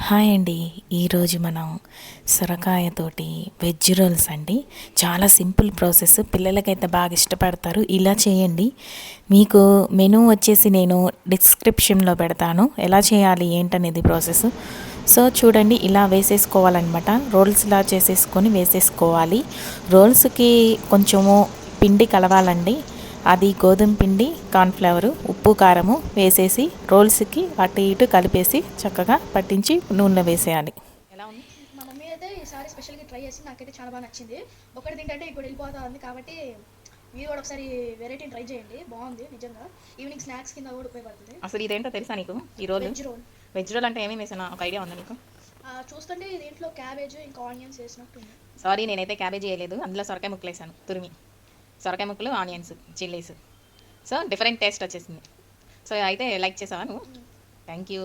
Hi అండి. ఈరోజు మనం సొరకాయతోటి వెజ్ రోల్స్ అండి. చాలా సింపుల్ ప్రాసెస్, పిల్లలకైతే బాగా ఇష్టపడతారు. ఇలా చేయండి. మీకు మెనూ వచ్చేసి నేను డిస్క్రిప్షన్లో పెడతాను, ఎలా చేయాలి ఏంటనేది ప్రాసెస్. సో చూడండి, ఇలా వేసేసుకోవాలన్నమాట. రోల్స్లా చేసేసుకొని వేసేసుకోవాలి. రోల్స్కి కొంచెము పిండి కలవాలండి. అది గోధుమ పిండి, కార్న్ఫ్లవరు, ఉప్పు, కారము వేసేసి రోల్స్కి అటు ఇటు కలిపేసి చక్కగా పట్టించి నూనెలో వేసేయాలి. ఎలా ఉంది? మా మమ్మీ అయితే ఈసారి స్పెషల్గా ట్రై చేసి నాకైతే చాలా బాగా నచ్చింది. ఒకటి తింటే ఇప్పుడు వెళ్ళిపోతా ఉంది కాబట్టి మీరు కూడా ఒకసారి వెరైటీని ట్రై చేయండి. బాగుంది నిజంగా. ఈవినింగ్ స్నాక్స్ కింద కూడా ఉపయోగపడుతుంది. అసలు ఇదేంటో తెలుసా నీకు? ఈ roll veg roll. Veg roll అంటే ఏమేమి వేసాను ఒక ఐడియా ఉందా నీకు? చూస్తుంటే దీంట్లో క్యాబేజ్ ఇంకా ఆనియన్స్ వేసినట్టుంది. సారీ, నేనైతే క్యాబేజీ వేయలేదు. అందులో సొరకాయ ముక్కలు వేసాను, తురిమి. సొరకాయ ముక్కలు, onions, chillies. So different taste వచ్చేసింది. సో అయితే లైక్ చేసావా నువ్వు? Thank you.